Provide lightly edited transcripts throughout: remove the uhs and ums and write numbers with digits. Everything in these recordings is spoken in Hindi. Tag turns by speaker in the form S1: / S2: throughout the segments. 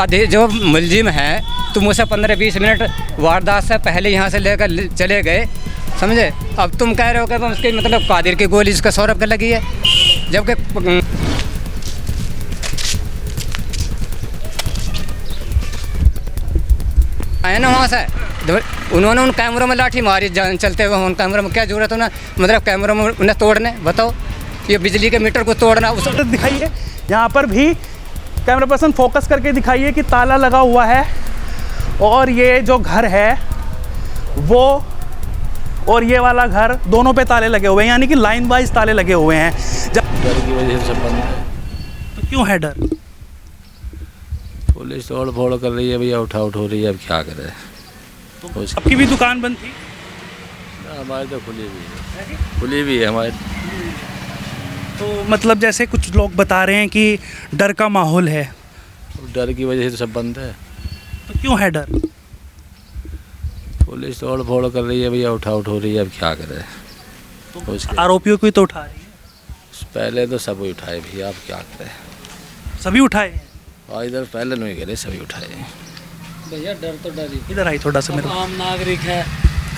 S1: जो मुलजिम है तुम उसे 15-20 मिनट वारदात से पहले यहाँ से लेकर चले गए, समझे। अब तुम कह रहे हो कि उसकी मतलब कादिर की गोली इसका सौरभ का लगी है, जबकि आए ना वहाँ से उन्होंने उन कैमरों में लाठी मारी चलते हुए। उन कैमरों में क्या जरूरत है ना, मतलब कैमरों में उन्हें तोड़ने, बताओ ये बिजली के मीटर को तोड़ना। उस
S2: दिखाइए यहाँ पर भी कैमरा पर्सन फोकस करके दिखाइए कि ताला लगा हुआ है और ये जो घर है वो और ये वाला घर दोनों पे ताले लगे हुए हैं, यानी कि लाइन वाइज ताले लगे हुए हैं।
S3: डर की वजह से सब बंद है।
S2: तो क्यों है डर?
S3: पुलिस तोड़ फोड़ कर रही है भैया, उठा हो रही है, अब क्या करे।
S2: तो आपकी भी दुकान बंद थी?
S3: हमारी तो खुली भी है हमारी।
S2: तो मतलब जैसे कुछ लोग बता रहे हैं कि डर का माहौल है।
S3: डर की वजह से सब बंद है।
S2: तो क्यों है डर?
S3: पुलिस तोड़ फोड़ कर रही है भैया, उठा हो रही है, अब क्या करे।
S2: तो आरोपियों को ही तो उठा रही है।
S3: पहले तो सब उठाए भैया, अब क्या करे।
S2: सभी उठाए?
S3: और इधर पहले नहीं करे, सभी उठाए।
S4: भैया डर तो डर ही।
S2: इधर आई थोड़ा सा मेरे।
S4: आम नागरिक है,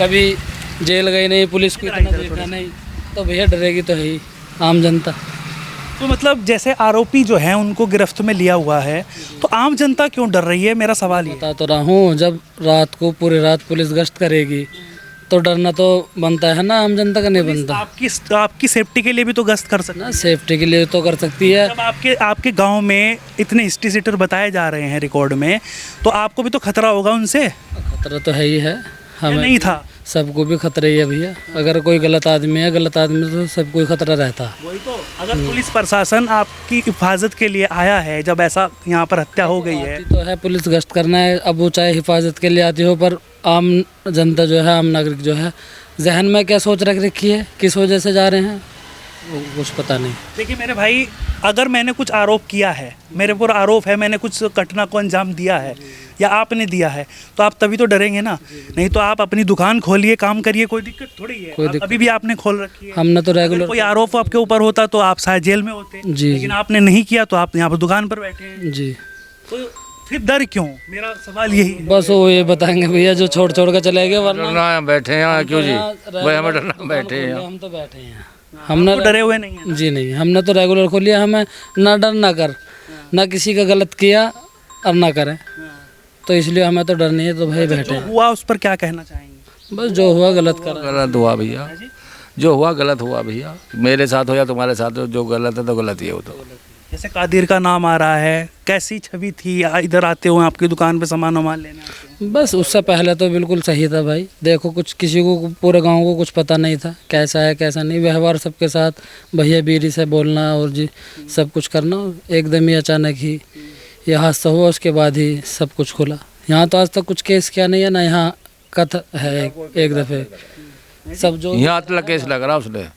S4: कभी जेल गए नहीं, पुलिस को इतना देखा नहीं, तो भैया डरेगी तो है ही आम जनता।
S2: तो मतलब जैसे आरोपी जो हैं उनको गिरफ्त में लिया हुआ है, तो आम जनता क्यों डर रही है, मेरा सवाल ये।
S4: बता तो रहा हूँ, जब रात को पूरी रात पुलिस गश्त करेगी तो डरना तो बनता है ना, आम जनता का नहीं बनता।
S2: आपकी सेफ्टी के लिए भी तो गश्त कर सकते
S4: ना, सेफ्टी के लिए तो कर सकती है।
S2: जब आपके गांव में इतने हिस्ट्री सीटर बताए जा रहे हैं रिकॉर्ड में, तो आपको भी तो खतरा होगा उनसे।
S4: खतरा तो है ही है, हमें
S2: नहीं था?
S4: सबको भी खतरा ही है भैया। अगर कोई गलत आदमी है, गलत आदमी तो सबको खतरा रहता है।
S2: वही तो, अगर पुलिस प्रशासन आपकी हिफाजत के लिए आया है, जब ऐसा यहाँ पर हत्या हो गई है
S4: तो है, पुलिस गश्त करना है, अब वो चाहे हिफाजत के लिए आती हो, पर आम जनता जो है, आम नागरिक जो है, जहन में क्या सोच रख रखी है, किस वजह से जा रहे हैं, वो कुछ पता नहीं।
S2: देखिए मेरे भाई, अगर मैंने कुछ आरोप किया है, मेरे पर आरोप है, मैंने कुछ घटना को अंजाम दिया है या आपने दिया है, तो आप तभी तो डरेंगे ना। नहीं तो आप अपनी दुकान खोलिए, काम करिए, कोई दिक्कत थोड़ी है। अभी भी आपने खोल रखी है।
S4: हमने तो रेगुलर,
S2: कोई आरोप आपके ऊपर होता तो आप शायद जेल में होते
S4: जी,
S2: लेकिन आपने नहीं किया तो आप यहाँ पर दुकान पर बैठे हैं
S4: जी।
S2: तो फिर डर क्यों? मेरा सवाल यही है।
S4: बस वो ये बताएंगे भैया जो छोड़ कर चले गए,
S3: वरना बैठे हैं क्यों जी भाई, हमें डरना बैठे हैं।
S4: हम तो बैठे हैं, हमने
S2: डरे हुए नहीं है
S4: जी नहीं, हमने तो रेगुलर खोलिया। हमें ना डर ना कर, ना किसी का गलत किया और ना करें, तो इसलिए हमें तो डर नहीं है। तो भाई बैठे हैं।
S2: हुआ उस पर क्या कहना चाहेंगे?
S4: बस जो हुआ गलत करा,
S3: गलत हुआ भैया, जो हुआ गलत हुआ भैया। मेरे साथ हो या तुम्हारे साथ हो, जो गलत है तो गलत ही है वो तो।
S2: जैसे कादिर का नाम आ रहा है, कैसी छवि थी इधर आते हुए आपकी दुकान पे सामान वामान लेने आते हुए?
S4: बस उससे पहले तो बिल्कुल सही था भाई। देखो कुछ किसी को, पूरे गांव को कुछ पता नहीं था कैसा है कैसा नहीं। व्यवहार सबके साथ भैया बीरी से बोलना और जी सब कुछ करना, एकदम ही अचानक ही ये हादसा हुआ, उसके बाद ही सब कुछ खुला। यहाँ तो आज तक कुछ केस किया नहीं है ना, यहाँ कथ है एक दफ़े सब जो
S3: यहाँ तक केस लग रहा उसने,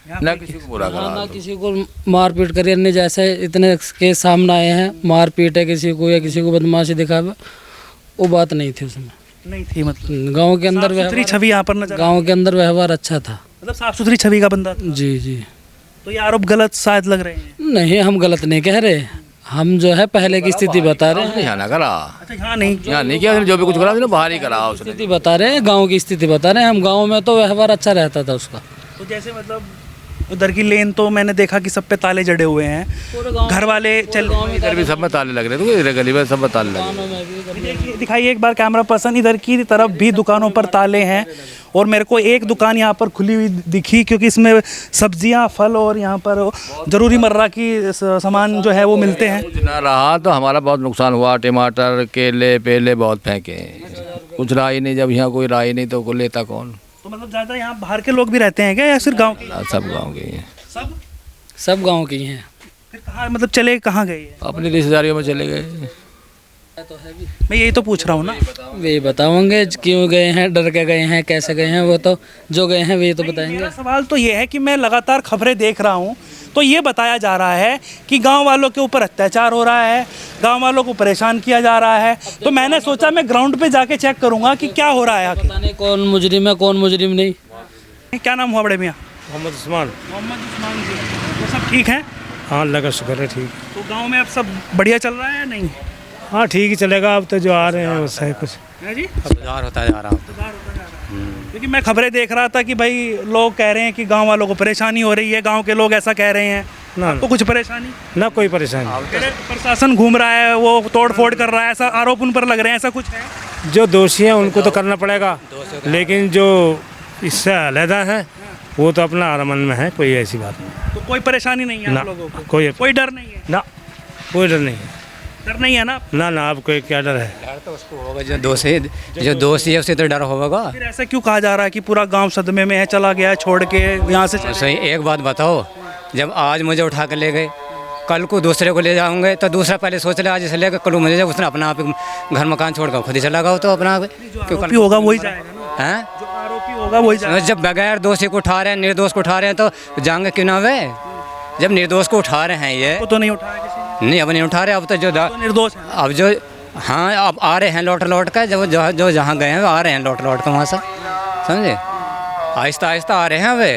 S3: ना किसी को बुरा करा,
S4: ना किसी को मारपीट करी। अन्य जैसे इतने केस सामने आए हैं, मारपीट है किसी को या किसी को बदमाशी दिखावे, वो बात नहीं थी उसमें,
S2: नहीं थी। मतलब
S4: गांव के अंदर
S2: साफ सुथरी छवि यहाँ पर नजर,
S4: गांव के अंदर व्यवहार अच्छा था,
S2: मतलब साफ सुथरी छवि का बंदा था।
S4: जी जी।
S2: तो ये आरोप गलत शायद लग रहे हैं?
S4: नहीं, हम गलत नहीं कह रहे, हम जो है पहले की स्थिति बता रहे हैं।
S3: यहाँ ना करा,
S2: अच्छा यहाँ नहीं,
S3: यहाँ नहीं किया, जो भी कुछ करा उसने बाहर ही करा उसने।
S4: स्थिति बता रहे हैं, गांव की स्थिति बता रहे हैं हम। गांव में तो व्यवहार अच्छा रहता था उसका।
S2: तो जैसे मतलब उधर की लेन तो मैंने देखा कि सब पे ताले जड़े हुए हैं, घर वाले चल,
S3: इधर भी सब में ताले लग रहे थे, इधर गली में सब में ताले लगे।
S2: देखिए दिखाइए एक बार कैमरा पर्सन, इधर की तरफ भी दुकानों पर ताले हैं और मेरे को एक दुकान यहाँ पर खुली हुई दिखी, क्योंकि इसमें सब्जियाँ, फल और यहाँ पर ज़रूरी मर्रा की सामान जो है वो मिलते हैं।
S3: कुछ ना रहा तो हमारा बहुत नुकसान हुआ, टमाटर केले पेले बहुत फेंके, कुछ रहा ही नहीं। जब यहाँ कोई रहा ही नहीं तो लेता कौन?
S2: तो मतलब ज़्यादा यहाँ बाहर के लोग भी रहते हैं क्या या सिर्फ गाँव के?
S3: सब गाँव के हैं,
S4: सब गांव के ही हैं।
S2: फिर कहाँ मतलब चले कहाँ गए?
S3: अपनी रिश्तेदारियों में चले गए।
S2: मैं यही तो पूछ रहा हूँ ना।
S4: वे बताओगे क्यों गए हैं, डर के गए हैं, कैसे गए हैं, वो तो जो गए हैं वे तो बताएंगे।
S2: मेरा सवाल तो ये है कि मैं लगातार खबरें देख रहा हूँ, तो ये बताया जा रहा है कि गांव वालों के ऊपर अत्याचार हो रहा है, गांव वालों को परेशान किया जा रहा है। तो मैंने सोचा मैं ग्राउंड पे जाके चेक करूंगा कि क्या हो रहा है आखिर।
S4: पता नहीं कौन मुजरिम है कौन मुजरिम नहीं।
S2: क्या नाम हुआ बड़े मियाँ?
S5: मोहम्मद उस्मान।
S2: मोहम्मद उस्मान जी, वो सब ठीक है?
S5: हाँ अल्लाह का शुक्र है, ठीक।
S2: तो गाँव में अब सब बढ़िया चल रहा है या नहीं?
S5: हाँ ठीक ही चलेगा, अब तो जो आ रहे हैं उससे कुछ
S2: है जी।
S1: सुधार होता जा रहा
S2: क्योंकि मैं खबरें देख रहा था कि भाई लोग कह रहे हैं कि गांव वालों को परेशानी हो रही है, गांव के लोग ऐसा कह रहे हैं।
S5: ना
S2: आपको कुछ परेशानी?
S5: ना कोई परेशानी।
S2: प्रशासन घूम रहा है, वो तोड़ फोड़ कर रहा है, ऐसा आरोप उन पर लग रहे हैं, ऐसा कुछ है?
S5: जो दोषी हैं उनको तो करना पड़ेगा, लेकिन जो इससे अलहदा है वो तो अपना आरामन में है, कोई ऐसी बात नहीं।
S2: तो कोई परेशानी नहीं है
S5: ना,
S2: आप लोगों को?
S5: कोई
S2: डर नहीं है?
S5: ना, कोई डर नहीं है।
S2: डर नहीं है ना?
S5: ना आप कोई क्या डर है?
S1: डर तो उसको होगा जो दोषी है, उसे तो डर होगा।
S2: फिर ऐसा क्यों कहा जा रहा है कि पूरा गांव सदमे में है, चला गया है छोड़ के यहाँ से?
S1: सही, एक बात बताओ, जब आज मुझे उठा कर ले गए, कल को दूसरे को ले जाऊंगे तो दूसरा पहले सोच ले, आज इसे लेकर कल मुझे, जब उसने अपना आप घर मकान छोड़कर खुद ही चला गया तो अपना क्यों
S2: आरोपी होगा वही जाएगा ना?
S1: हैं?
S2: जो आरोपी होगा वही जाएगा।
S1: जब बगैर दोषी को उठा रहे हैं, निर्दोष को उठा रहे हैं, तो जाएंगे क्यों ना वे? जब निर्दोष को उठा रहे हैं ये
S2: वो तो नहीं उठाया किसी ने?
S1: नहीं, अब नहीं उठा रहे, अब तो जो
S2: तो निर्दोष है।
S1: अब जो हाँ अब आ रहे हैं लौट कर, जब जो जहाँ गए हैं वो आ रहे हैं लौट कर वहाँ से, समझे? आहिस्ता आहिस्ता आ रहे हैं वे।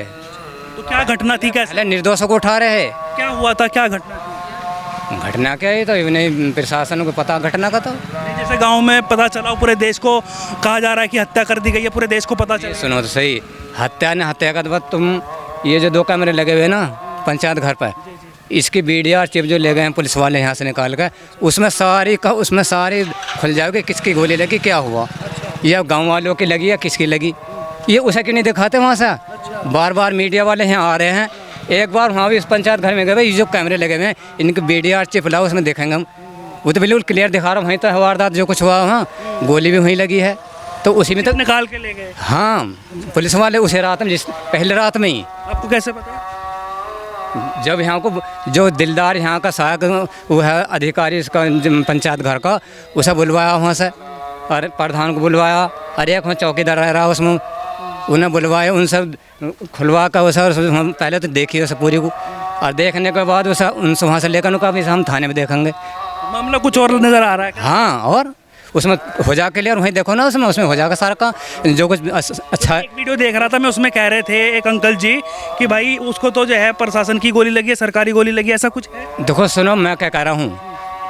S2: तो क्या घटना थी, कैसे
S1: पहले निर्दोषों को उठा रहे हैं।
S2: क्या हुआ था, क्या घटना थी?
S1: घटना क्या है तो नहीं प्रशासन को पता घटना का तो।
S2: जैसे गांव में पता चला, पूरे देश को कहा जा रहा है कि हत्या कर दी गई है, पूरे देश को पता चला।
S1: सुनो तो सही, हत्या का बाद तुम ये जो 2 कैमरे लगे हुए हैं ना पंचायत घर पर, इसकी वीडियो चिप जो ले गए हैं पुलिस वाले यहाँ से निकाल कर, उसमें सारी खुल जाओगे किसकी गोली लगी, क्या हुआ, या गांव वालों की लगी या किसकी लगी, ये उसे क्यों नहीं दिखाते वहाँ से? बार बार मीडिया वाले यहाँ आ रहे हैं, एक बार वहाँ भी इस पंचायत घर में गए, ये जो कैमरे लगे हुए हैं इनकी वीडियो चिप लाओ, उसमें देखेंगे हम। वो तो बिल्कुल क्लियर दिखा रहा हूँ, वहीं तो वारदात जो कुछ हुआ वहाँ, गोली भी वहीं लगी है, तो उसी में तो
S2: निकाल के ले गए।
S1: हाँ, पुलिस वाले उसी रात में, पहले रात में ही।
S2: आपको कैसे पता?
S1: जब यहाँ को जो दिलदार यहाँ का सहायक वो है अधिकारी इसका पंचायत घर का, उसे बुलवाया वहाँ से, और प्रधान को बुलवाया, और एक वहाँ चौकीदार रह रहा उसमें, उन्हें बुलवाया, उन सब खुलवा कर उसे हम पहले तो देखिए उसे पूरी को, और देखने के बाद उसे उनसे वहाँ से लेकर उनका भी हम थाने में देखेंगे।
S2: मामला कुछ और नज़र आ रहा है?
S1: हाँ, और उसमें हो जा के लिए, और वहीं देखो ना उसमें हो जाएगा सारा का जो कुछ अच्छा है।
S2: एक वीडियो देख रहा था मैं, उसमें कह रहे थे एक अंकल जी कि भाई उसको तो जो है प्रशासन की गोली लगी है, सरकारी गोली लगी है, ऐसा कुछ है?
S1: देखो सुनो, मैं क्या कह रहा हूँ,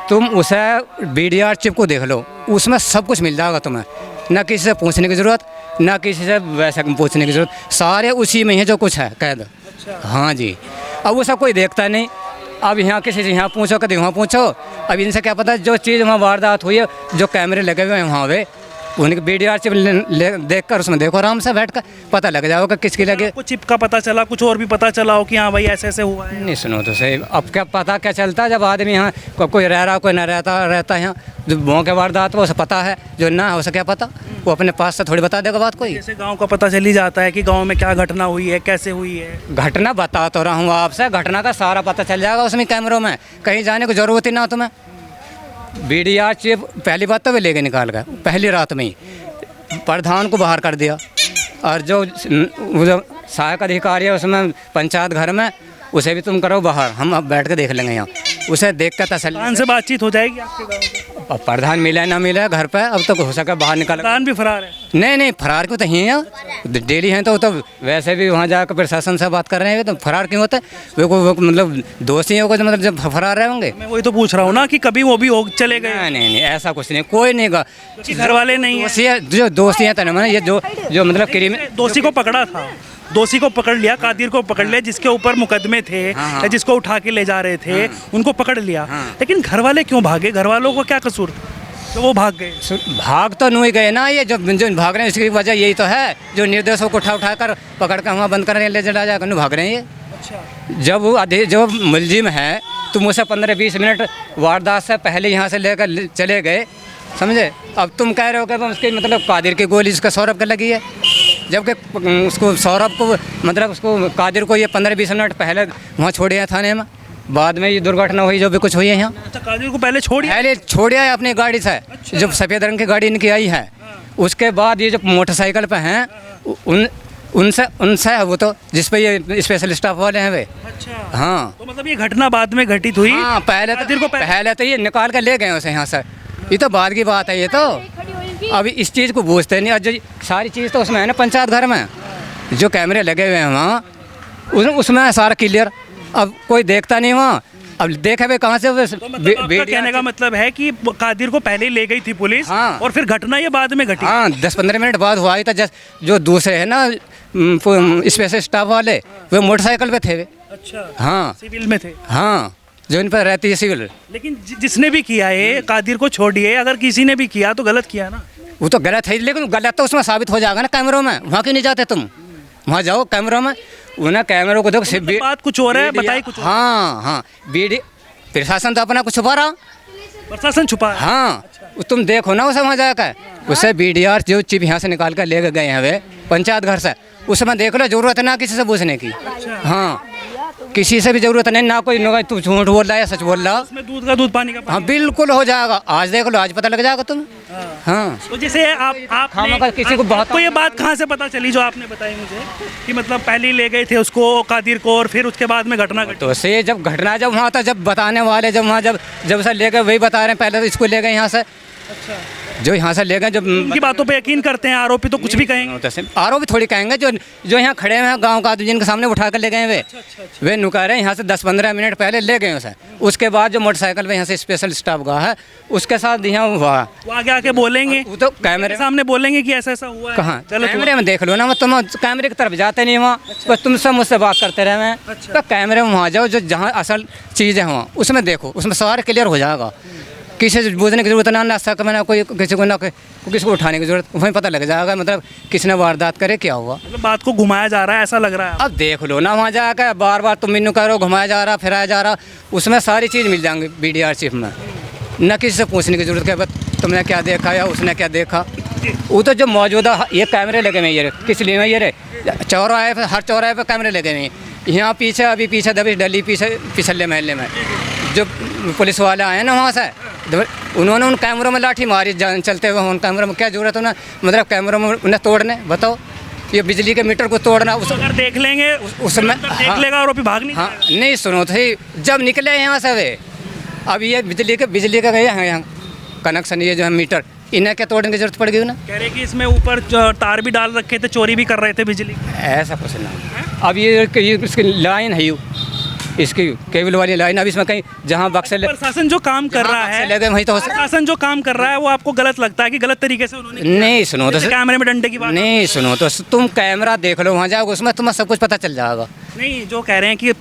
S1: तुम उसे वीडियो चिप को देख लो, उसमें सब कुछ मिल जाएगा तुम्हें, ना किसी से पूछने की ज़रूरत, ना किसी से वैसे पूछने की ज़रूरत, सारे उसी में है जो कुछ है कैद। हाँ जी, अब वो सब कोई देखता नहीं। अब यहाँ किसी से यहाँ पूछो, कभी वहाँ पूछो, अब इनसे क्या पता जो चीज़ वहाँ वारदात हुई है, जो कैमरे लगे हुए हैं वहाँ पे, उनकी वीडियो चिप देख कर उसमें देखो आराम से बैठ कर, पता लग जाएगा किसकी लगे।
S2: कुछ चिप का पता चला, कुछ और भी पता चला हो कि हाँ भाई ऐसे ऐसे हुआ है?
S1: नहीं सुनो तो सही, अब क्या पता क्या चलता है जब आदमी यहाँ कोई रह रहा कोई ना रहता है यहाँ, जो मौके के वारदात वो उसे पता है, जो ना है उसे क्या पता, वो अपने पास से थोड़ी बता देगा बात कोई।
S2: जैसे गांव का पता चल ही जाता है कि गांव में क्या घटना हुई है, कैसे हुई है।
S1: घटना बता तो रहा हूँ आपसे, घटना का सारा पता चल जाएगा उसमें कैमरों में, कहीं जाने की ज़रूरत ही ना तुम्हें। वीडियो चिप पहली बात तो वे लेके निकाल गए, पहली रात में ही प्रधान को बाहर कर दिया, और जो सहायक अधिकारी है उसमें पंचायत घर में, उसे भी तुम करो बाहर, हम अब बैठ के देख लेंगे यहाँ, उसे देख कर तसल्ली।
S2: प्रधान से बातचीत हो जाएगी आपके गाँव में?
S1: अब प्रधान मिले ना मिले घर पे, अब तो हो सके बाहर निकाल।
S2: प्रधान भी फरार है?
S1: नहीं फरार क्यों, तो ही है डेली हैं, तो वैसे भी वहाँ जाकर प्रशासन से बात कर रहे हैं, तो फरार क्यों होते हैं? वो मतलब दोषी है, मतलब जब फरार रहे होंगे।
S2: मैं वही तो पूछ रहा हूँ ना कि कभी वो भी हो चले गए?
S1: नहीं ऐसा कुछ नहीं, कोई नहीं गा,
S2: घर वाले नहीं है
S1: जो दोषी है तो ये जो मतलब क्रिमिनल
S2: दोषी को पकड़ा था, दोषी को पकड़ लिया, कादिर को पकड़ लिया, जिसके ऊपर मुकदमे थे या जिसको उठा के ले जा रहे थे, उनको पकड़ लिया। लेकिन घर वाले क्यों भागे? घर वालों को क्या कसूर था तो वो भाग गए?
S1: भाग तो नहीं गए ना, ये जो भाग रहे हैं इसकी वजह यही तो है, जो निर्दोषों को उठा कर पकड़ कर वहाँ बंद कर ले चला जाकर भाग रहे हैं ये।
S2: अच्छा,
S1: जो मुलजिम है तुम उसे 15-20 मिनट वारदात से पहले यहाँ से लेकर चले गए, समझे? अब तुम कह रहे हो कि उसकी मतलब कादिर की गोली उसका सौरभ का लगी है, जबकि उसको सौरभ को मतलब उसको कादिर को ये 15-20 मिनट पहले वहाँ छोड़े हैं थाने में, बाद में ये दुर्घटना हुई जो भी कुछ हुई है यहाँ।
S2: अच्छा, कादिर को पहले छोड़िया
S1: है अपनी गाड़ी से। अच्छा। जो सफ़ेद रंग की गाड़ी इनकी आई है, उसके बाद ये जो मोटरसाइकिल पे हैं उनसे है वो तो, जिस पे ये स्पेशल स्टाफ वाले हैं वे।
S2: अच्छा,
S1: हाँ,
S2: तो मतलब ये घटना बाद में घटित हुई?
S1: हाँ, पहले तो ये निकाल कर ले गए उसे यहाँ से, ये तो बाद की बात है ये तो। अभी इस चीज़ को बूझते नहीं, और जो सारी चीज़ तो उसमें है ना पंचायत घर में, जो कैमरे लगे हुए हैं वहाँ उसमें है सारा क्लियर। अब कोई देखता नहीं वहाँ, अब देखे भाई कहाँ से
S2: तो मतलब आपका कहने का मतलब है कि कादिर को पहले ही ले गई थी पुलिस,
S1: हाँ।
S2: और फिर घटना ये बाद में घटी।
S1: हाँ 10-15 मिनट बाद हुआ ही था। जो दूसरे है ना स्पेशल स्टाफ वाले, वे मोटरसाइकिल पे थे वे।
S2: अच्छा,
S1: हाँ
S2: सिविल में थे।
S1: हाँ, जो इन पर रहती है सिविल।
S2: लेकिन जिसने भी किया है, कादिर को छोड़िए, अगर किसी ने भी किया तो गलत किया ना।
S1: वो तो गलत है, लेकिन गलत तो उसमें साबित हो जाएगा ना कैमरों में। वहाँ क्यों नहीं जाते तुम? वहाँ जाओ कैमरों में, उन्हें कैमरों को देखो।
S2: मतलब बात कुछ और है, बताइए कुछ और।
S1: हाँ हाँ, प्रशासन तो अपना कुछ छुपा रहा।
S2: प्रशासन छुपा है।
S1: हाँ, तुम देखो ना उसे वहाँ जाकर, उसे BDR जो चिप यहाँ से निकाल कर ले गए हैं वे पंचायत घर से, उसमें देख लो, जरूरत ना किसी से पूछने की। हाँ, किसी से भी जरूरत नहीं, ना कोई तू झूठ बोल रहा है या सच बोल रहा।
S2: उसमें दूध का दूध, पानी का पानी।
S1: हाँ बिल्कुल हो जाएगा, आज देख लो, आज पता लग जाएगा तुम। हाँ,
S2: तो जैसे
S1: किसी को बहुत
S2: आपको ये बात कहाँ से पता चली जो आपने बताई मुझे, कि मतलब पहले ही ले गए थे उसको, कादिर को, और फिर उसके बाद में घटना घटी?
S1: तो से जब घटना जब वहाँ था, जब बताने वाले जब वहाँ जब से ले गए, वही बता रहे हैं। पहले तो इसको ले गए यहाँ से। अच्छा, जो यहाँ से ले गए, जब
S2: उनकी बातों पे यकीन करते हैं आरोपी, तो कुछ भी कहेंगे।
S1: आरोपी थोड़ी कहेंगे, जो यहाँ खड़े हैं गांव का आदमी, जिनके सामने उठा कर ले गए वे। वे नुका रहे हैं यहाँ से 10-15 मिनट पहले ले गए उसे। उसके बाद जो मोटरसाइकिल पे यहाँ से स्पेशल स्टाफ गया है, उसके साथ यहाँ हुआ।
S2: वो आगे आके बोलेंगे,
S1: वो तो कैमरे
S2: सामने बोलेंगे कि ऐसा ऐसा हुआ है।
S1: कहाँ कैमरे में देख लो ना, तुम कैमरे की तरफ जाते नहीं वहाँ, बस तुम सब मुझसे बात करते रहे हैं। तो कैमरे में वहाँ जाओ, जो जहाँ असल चीज़ है वहाँ उसमें देखो, उसमें सारा क्लियर हो जाएगा। किसी से पूछने की जरूरत ना शक में, ना कोई किसी को, ना किसी को उठाने की जरूरत, वहीं पता लग जाएगा मतलब किसने वारदात करे, क्या हुआ।
S2: मतलब बात को घुमाया जा रहा है, ऐसा लग रहा है।
S1: अब देख लो ना वहाँ जाकर, बार बार तुम मीनू करो, घुमाया जा रहा, फिराया जा रहा, उसमें सारी चीज़ मिल जाएंगी BDR चिप में। न किसी से पूछने की जरूरत है, बस तुमने क्या देखा या उसने क्या देखा। वो तो जो मौजूदा ये कैमरे लगे हुए ये किस लिए ये रे चौराहे पे, हर चौराहे पे कैमरे लगे हुए हैं। यहाँ पीछे अभी पीछे दबिश डली पीछे पिछले महल्ले में जो पुलिस वाले आए ना वहाँ से, उन्होंने उन कैमरों में लाठी मारी जान चलते हुए। उन कैमरों में क्या जरूरत है ना, मतलब कैमरों में उन्हें तोड़ने, बताओ ये बिजली के मीटर को तोड़ना। उस
S2: अगर देख लेंगे
S1: उसमें
S2: देख लेगा आरोपी भाग नहीं।
S1: हाँ नहीं, सुनो थे, जब निकले यहाँ से वे, अब ये बिजली का यहाँ कनेक्शन, ये जो है मीटर, इन्हें क्या तोड़ने की जरूरत पड़ गई ना।
S2: कह रहे कि इसमें ऊपर तार भी डाल रखे थे, चोरी भी कर रहे थे बिजली।
S1: ऐसा कुछ नहीं। अब ये इसकी लाइन है, इसकी केबल वाली लाइन, अब इसमें कहीं जहाँ बक्से
S2: प्रशासन जो काम कर रहा है,
S1: लगे वहीं तो
S2: प्रशासन जो काम कर रहा है, वो आपको गलत लगता है कि गलत तरीके से उन्होंने?
S1: नहीं सुनो तो
S2: कैमरे में डंडे की बात
S1: नहीं, सुनो तो तुम कैमरा देख लो, वहाँ जाओ, उसमें तुम्हें सब कुछ पता चल जाएगा।
S2: नहीं, जो कह रहे हैं कि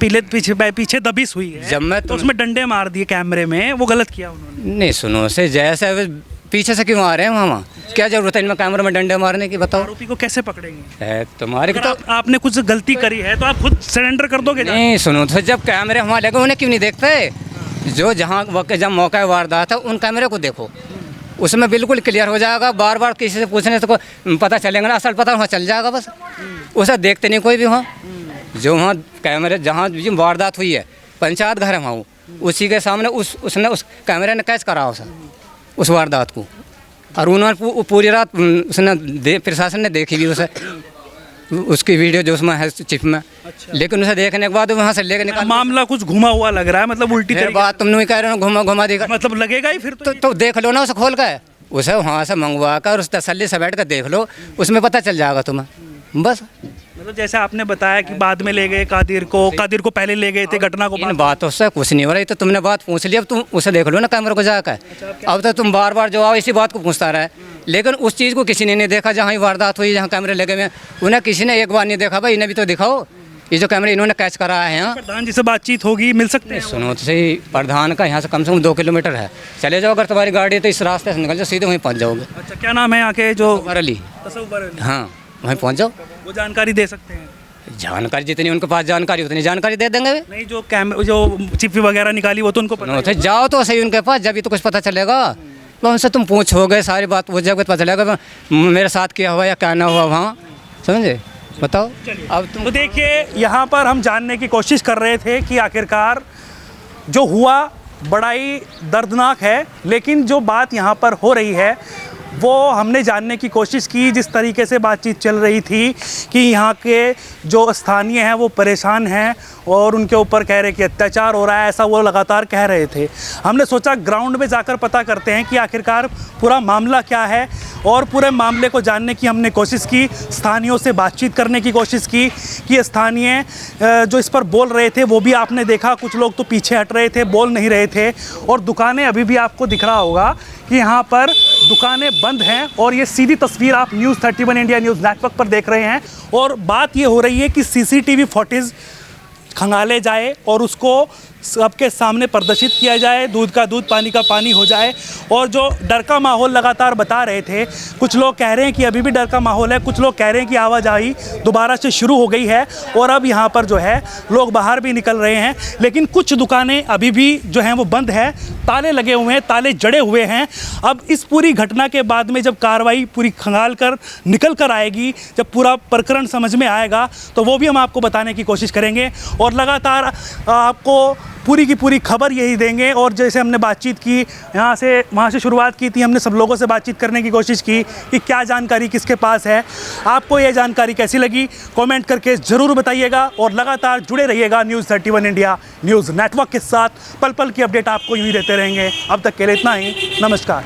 S2: पीछे दबिश हुई है,
S1: जब मैं
S2: तो उसमें डंडे मार दिए कैमरे में, वो गलत किया उन्होंने।
S1: नहीं सुनो से, जैसे पीछे से क्यों आ रहे हैं वहाँ, क्या जरूरत है इनमें कैमरे में डंडे मारने की, बताओ।
S2: आरोपी को कैसे पकड़ेंगे?
S1: तुम्हारे
S2: तो आपने कुछ गलती करी है तो आप खुद सरेंडर कर दोगे?
S1: नहीं सुनो तो, जब कैमरे वहाँ लगे उन्हें क्यों नहीं देखते? जो जहाँ जब मौका वारदात है उन कैमरे को देखो, उसमें बिल्कुल क्लियर हो जाएगा। बार बार किसी से पूछने से को पता चलेगा ना, असल पता वहाँ चल जाएगा, बस उसे देखते नहीं कोई भी वहाँ। जो वहाँ कैमरे जहाँ वारदात हुई है, पंचायत घर है वहाँ, उसी के सामने उसने उस कैमरे ने कैच करा उस वारदात को, और उन्होंने पूरी रात उसने प्रशासन ने देखी भी उसे, उसकी वीडियो जो उसमें है चिप में। अच्छा। लेकिन उसे देखने के बाद वहाँ से लेकर निकाल,
S2: मामला कुछ घुमा हुआ लग रहा है, मतलब उल्टी
S1: बात तुम नहीं कह रहे हो, घुमा देगा,
S2: मतलब लगेगा ही फिर
S1: तो देख लो ना उसे खोल कर, उसे वहाँ से मंगवा कर उस तसल्ली से बैठ कर देख लो, उसमें पता चल जाएगा तुम्हें, बस।
S2: मतलब जैसे आपने बताया कि बाद में ले गए कादिर को पहले ले गए थे घटना को,
S1: इन बातों से कुछ नहीं हो रहा है। तो तुमने बात पूछ ली, अब तुम उसे देख लो ना कैमरे को जाकर। अब तो तुम बार बार जो आओ इसी बात को पूछता रहा है, लेकिन उस चीज़ को किसी ने नहीं देखा जहाँ ही वारदात हुई, जहाँ कैमरे लगे हुए, उन्हें किसी ने एक बार नहीं देखा। भाई इन्हें भी तो दिखाओ, ये जो कैमरे इन्होंने कैच करा है। यहाँ
S2: प्रधान जी से बातचीत होगी, मिल सकते हैं?
S1: सुनो तो सही, प्रधान का यहाँ से कम 2 किलोमीटर है, चले जाओ, अगर तुम्हारी गाड़ी तो इस रास्ते से निकल जाओ, सीधे वहीं पहुँच जाओगे।
S2: अच्छा, क्या नाम है यहाँ के? जो
S1: बरली, हाँ वहीं पहुँच जाओ,
S2: वो जानकारी दे सकते हैं।
S1: जानकारी जितनी उनके पास जानकारी उतनी जानकारी दे देंगे।
S2: नहीं, जो चिप वगैरह निकाली वो तो उनको पता है।
S1: जाओ तो सही उनके पास, जब भी तो कुछ पता चलेगा। तो उनसे तुम पूछोगे, सारी बात पूछ जाओगे, पता चलेगा मेरे साथ क्या हुआ या क्या ना हुआ वहाँ, समझे, बताओ। अब तुम
S2: तो देखिए, यहाँ पर हम जानने की कोशिश कर रहे थे कि आखिरकार जो हुआ बड़ा ही दर्दनाक है, लेकिन जो बात यहाँ पर हो रही है वो हमने जानने की कोशिश की। जिस तरीके से बातचीत चल रही थी कि यहाँ के जो स्थानीय हैं वो परेशान हैं और उनके ऊपर कह रहे कि अत्याचार हो रहा है, ऐसा वो लगातार कह रहे थे। हमने सोचा ग्राउंड में जाकर पता करते हैं कि आखिरकार पूरा मामला क्या है, और पूरे मामले को जानने की हमने कोशिश की, स्थानीयों से बातचीत करने की कोशिश की कि स्थानीय जो इस पर बोल रहे थे वो भी आपने देखा, कुछ लोग तो पीछे हट रहे थे, बोल नहीं रहे थे, और दुकानें अभी भी आपको दिख रहा होगा कि यहाँ पर दुकानें बंद हैं। और ये सीधी तस्वीर आप न्यूज़ 31 इंडिया न्यूज़ नेटवर्क पर देख रहे हैं। और बात ये हो रही है कि CCTV फुटेज खंगाले जाए और उसको सबके सामने प्रदर्शित किया जाए, दूध का दूध पानी का पानी हो जाए। और जो डर का माहौल लगातार बता रहे थे, कुछ लोग कह रहे हैं कि अभी भी डर का माहौल है, कुछ लोग कह रहे हैं कि आवाजाही दोबारा से शुरू हो गई है और अब यहाँ पर जो है लोग बाहर भी निकल रहे हैं। लेकिन कुछ दुकानें अभी भी जो हैं वो बंद है, ताले लगे हुए हैं, ताले जड़े हुए हैं। अब इस पूरी घटना के बाद में जब कार्रवाई पूरी खंगाल कर निकल कर आएगी, जब पूरा प्रकरण समझ में आएगा, तो वो भी हम आपको बताने की कोशिश करेंगे और लगातार आपको पूरी की पूरी खबर यही देंगे। और जैसे हमने बातचीत की यहाँ से, वहाँ से शुरुआत की थी, हमने सब लोगों से बातचीत करने की कोशिश की कि क्या जानकारी किसके पास है। आपको ये जानकारी कैसी लगी कमेंट करके ज़रूर बताइएगा और लगातार जुड़े रहिएगा न्यूज़ 31 इंडिया न्यूज़ नेटवर्क के साथ। पल पल की अपडेट आपको यूँ ही देते रहेंगे। अब तक के लिए इतना ही, नमस्कार।